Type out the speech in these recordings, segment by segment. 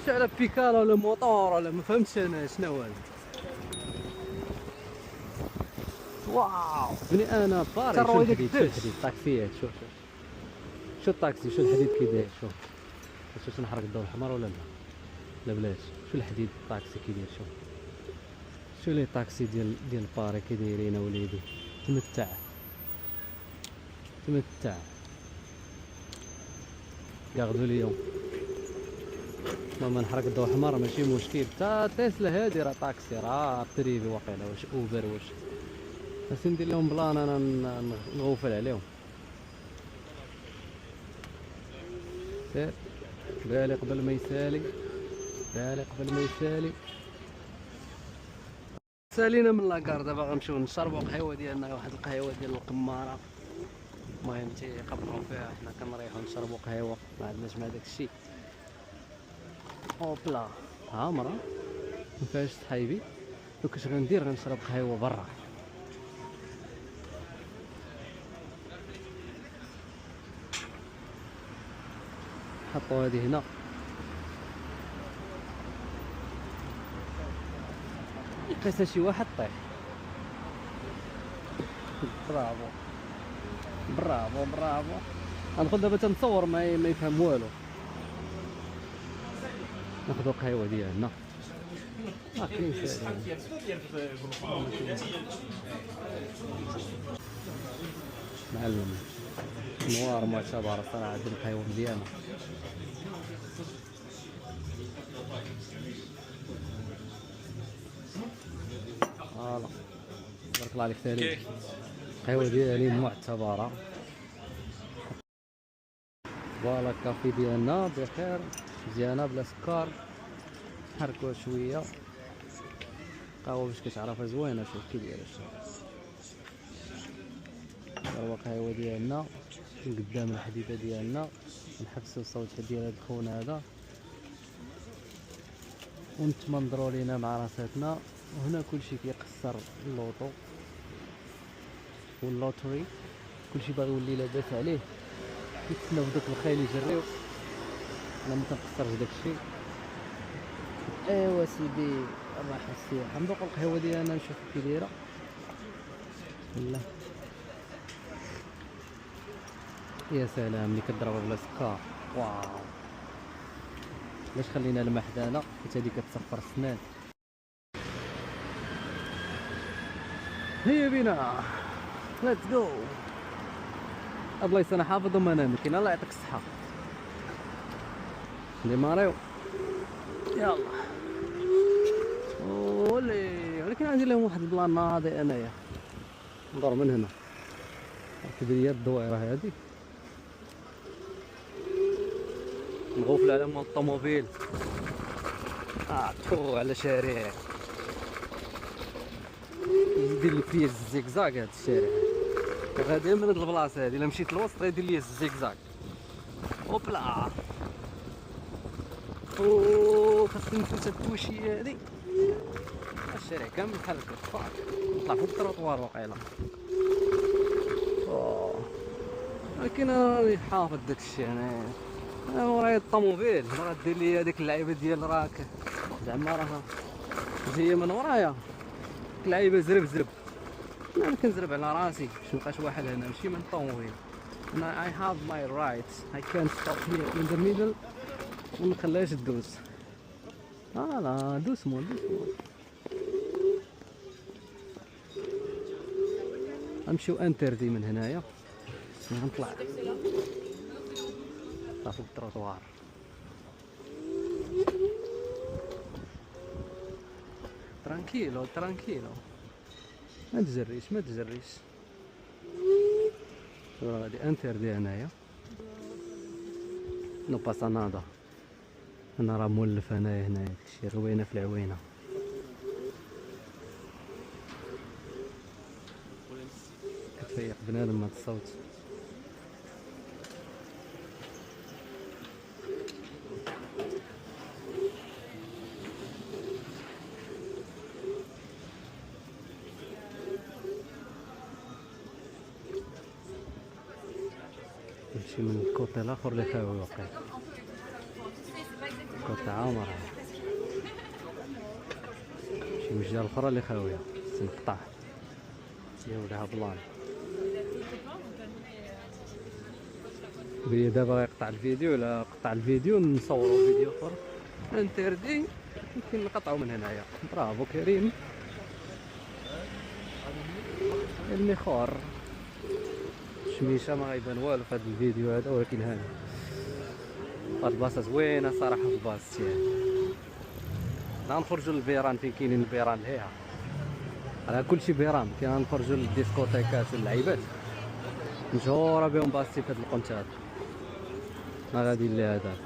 مش على بيكالا ولا موطور ولا ما فهمتش انا شنو هذا. واو بني انا باري. شو الحديد شو الحديد طاكسيات. شوف شو الطاكسي شو الحديد كي داير. شوف شوف نحرق الضوء الحمر ولا لا. لا بلاش. شو الحديد الطاكسي كي داير. شوف شو لي طاكسي ديال باري كي دايرين وليدي. تمتع تمتع. ياخذوا اليوم ماما نحرق الضوء احمر ماشي مشكل. تا تسلا هادي راه طاكسي راه بريفي واقيلا واش اوبر واش. بس ندير لهم بلان انا نغوفل عليهم. سير بالي قبل ما يسالي. بالي قبل ما يسالي. سالينا من لاكار دابا غنمشيو نشربوا قهوه ديالنا. واحد القهوه ديال القماره. المهم تيقبقوا فيها حنا كنريحوا نشربوا قهوه ما عندناش مع داك الشيء. اوبلا عامره ما فيهاش صحايبي. دوك اش غندير غنشرب قهوه برا. حطوا هذه هنا. يقيسها شي واحد طيح. برافو برافو برافو. غندخل دابا تنصور ما يفهم والو. ناخذ القهوه ديالنا. كاين معلم نوار معتبر صراحه. هاد القهوه مزيانه. فوالا بارك الله عليك ثاني. القهوه ديالي معتبره. فوالا الكافي ديالنا بخير مزيانه بلا سكر. نحركوها شويه قهوه باش كتعرفها زوينه. شوف كي دايره. هو القهوه ديالنا من قدام الحديده ديالنا. نحبسوا الصوت ديال هاد الخون هذا ونتمنظروا لينا مع راساتنا. وهنا كلشي كيقصر اللوطو واللوتري. كلشي باغي يولي لاباس عليه. كيتسناو دوك الخيل يجريو. انا ما كنقصرش داكشي. ايوا سيدي الله يحسن. غندوق القهوه ديالنا نشوف كي دايره. بسم الله. يا سلام ملي كضربها بلا سكر. واو علاش خلينا الماء حدانا حيت هادي كتصفر السنان. هيا بينا ليتس جو. الله يسنا حافظ وما نامكين. الله يعطيك الصحة. ديماريو يلا. ولي ولكن عندي لهم واحد البلان ناضي انايا. ندور من هنا. كيدير لي الدويره هادي. نغوفل على مول الطوموبيل. تو على شارع يدير لي فيه الزيكزاك. هاد الشارع غادي من هاد البلاصه هادي. الا مشيت للوسط غيدير لي الزيكزاك. اوبلا خاصني نفوت هاد التوشيه هادي. الشارع كامل بحال هكا. فاك نطلع فوق التروطوار واقيلا. ولكن انا راني حافظ داكشي. انا ورايا الطوموبيل راه دير لي هذيك اللعيبه ديال راك زعما راه جايه من ورايا. اللعيبه زرب. انا كنزرب على راسي باش مابقاش واحد هنا ماشي من الطوموبيل. انا I have my rights. I can stop here in the middle ومنخليهاش تدوز. لا دوس مول. غنمشيو انتردي من هنايا. غنطلع فوق التروطوار. ترانكيلو ما تجريش. راه غادي انتردي هنايا. نو باسا نادا. انا راه مولف هنايا شي روينه في العوينه. كتفيق بنادم هاد الصوت. نمشي من الكوطي الاخر اللي خاوي واقع. تاع عمرها شي وجهه الاخرى اللي خاويه تنقطع هي ولها بلان. بلي دابا يقطع الفيديو، ولا قطع الفيديو نصوروا فيديو اخر انتردي يمكن نقطعوا من هنايا. برافو كريم المخور. الشميشه ما غيبان والو في هذا الفيديو هذا، ولكن هاني هاد البلاصه زوينه صراحه في الباص يعني. غنخرجوا للبيران فين كاينين البيران لهيها، على كلشي بيران. كاين غنخرجوا للديسكوتيكات واللعيبات مشهوره بهم باستي في هاد القنت هذا. ما غادي اللي هذا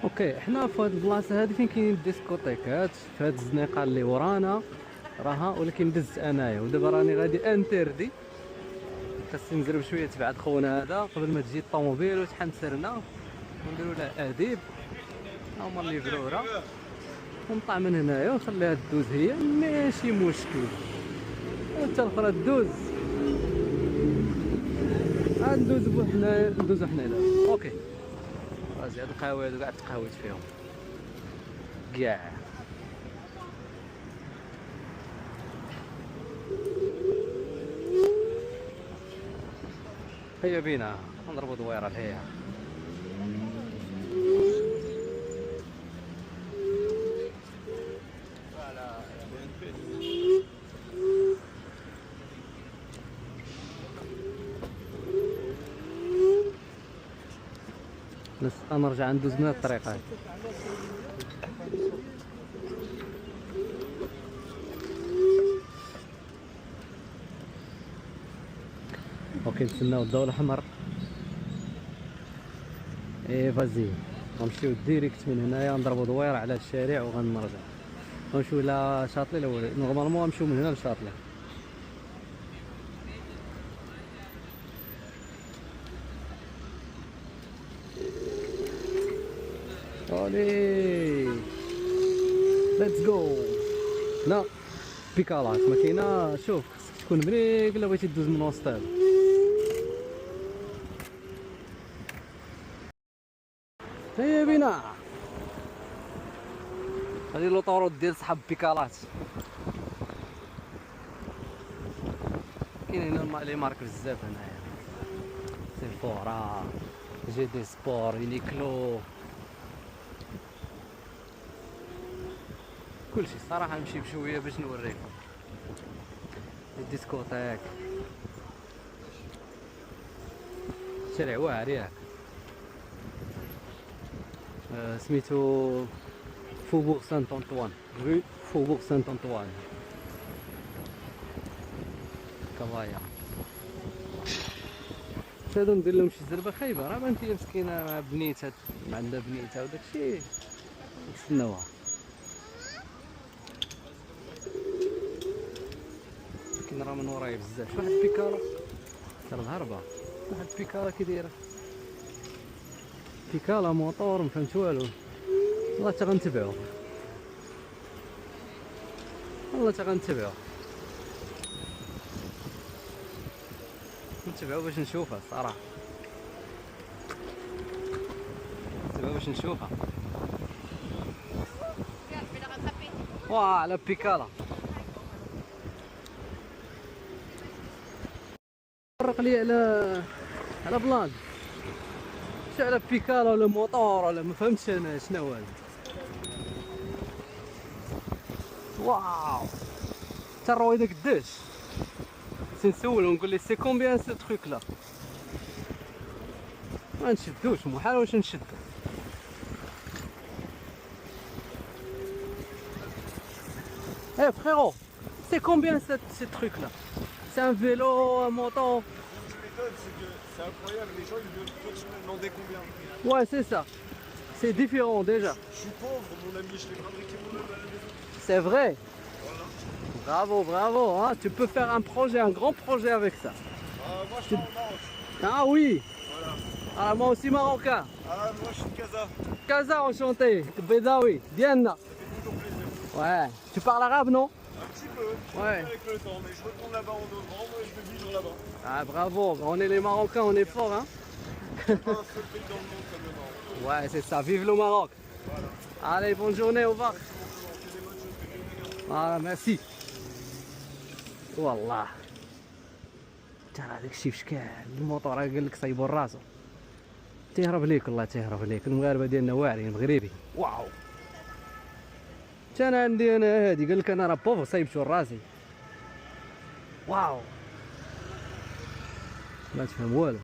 اوكي. حنا في هاد البلاصه هادي فين كاينين الديسكوتيكات في هاد الزنيقه اللي ورانا راها، ولكن دزت انايا ودابا راني غادي انتردي. خاصني نزرب شويه تبعد خونا هذا قبل ما تجي الطوموبيل وتحنسرنا ونديرو له اديب. ها هما اللي برورا ونطلع من هنايا ونخليها دوز هي ماشي مشكل، حتى الاخرى دوز ندوز بوحنا ندوزو حنا دابا. اوكي راسي هاد القهوه هادو كاع تقهويت فيهم كاع. هيا بينا نضربو دويره لهيها. نرجع ندوز من الطريق هاي. اوكي نتسناو الضوء الاحمر. اي فازي غنمشيو ديريكت من هنايا نضربو دويره على الشارع وغنرجع غنمشيو لا شاطلي الاول. نورمالمون غنمشيو من هنا لشاطلي. اولي ليتس جو. لا بيكالات ما كاينه. شوف خصك تكون بريك الا بغيتي دوز من وسط هذا. هيا بينا هذه لوطوروط ديال صحاب بيكالات. كاين هنا لي مارك بزاف هنايا، سيفورا، جي دي سبور، يونيكلو، كلشي. صراحه نمشي بشويه باش نوريكم الديسكوتيك. شارع واعر ياك، سميتو فوبوغ سانت انطوان، رو فوبوغ سانت انطوان. كفايا هادو ندير لهم شي زربه خايبه، راه بانت هي مسكينه مع بنيتها، عندها بنيتها وداكشي نتسناوها. لكن راه من ورايا بزاف. واحد بيكالا تاع الهربه، واحد بيكالا كي دايره بيكالا موطور مفهمت والو. والله تا غنتبعو، والله تا غنتبعو باش نشوفها الصراحه. نتبعو باش نشوفها. واه على بيكالا فرق لي على بلان. شي على بيكالا ولا موطور ولا ما فهمتش انا شنو هذا. واو تا الرويده قداش نسول ونقول لي سي كومبيان سو تروك لا. ما نشدوش محال واش نشدو. ايه فريرو سي كومبيان سي تروك لا. سي ان فيلو ان موطور. C'est incroyable, les gens ils me demandaient combien. Ouais, c'est ça. C'est différent déjà. Je suis pauvre, mon ami, je l'ai fabriqué moi-même à la maison. C'est vrai. Voilà. Bravo, bravo. Hein. Tu peux faire un projet, un grand projet avec ça. Moi je suis en Maroc. Ah oui. Voilà. Ah, moi aussi marocain. Moi je suis de Casa. Casa, enchanté. Bédaoui. Diana. Ça fait toujours plaisir. Ouais. Tu parles arabe, non? Un petit peu, Ouais. avec le temps, mais je retourne là-bas en novembre et je vais vivre là-bas. Ah bravo, on est les Marocains, on est forts hein. Pas un seul pays dans le monde comme le Maroc. Ouais c'est ça, vive le Maroc. Allez bonne journée, au revoir. C'est des bonnes choses que Dieu fait. Ah merci. والله ترى هذاك الشيء فشكال الموطور قال لك صايبو راسو تيهرب ليك والله تيهرب ليك المغاربه ديالنا واعرين مغربي واو انا عندي انا هادي قال لك انا راه بوفر صايبتو راسي واو ما تفهم والو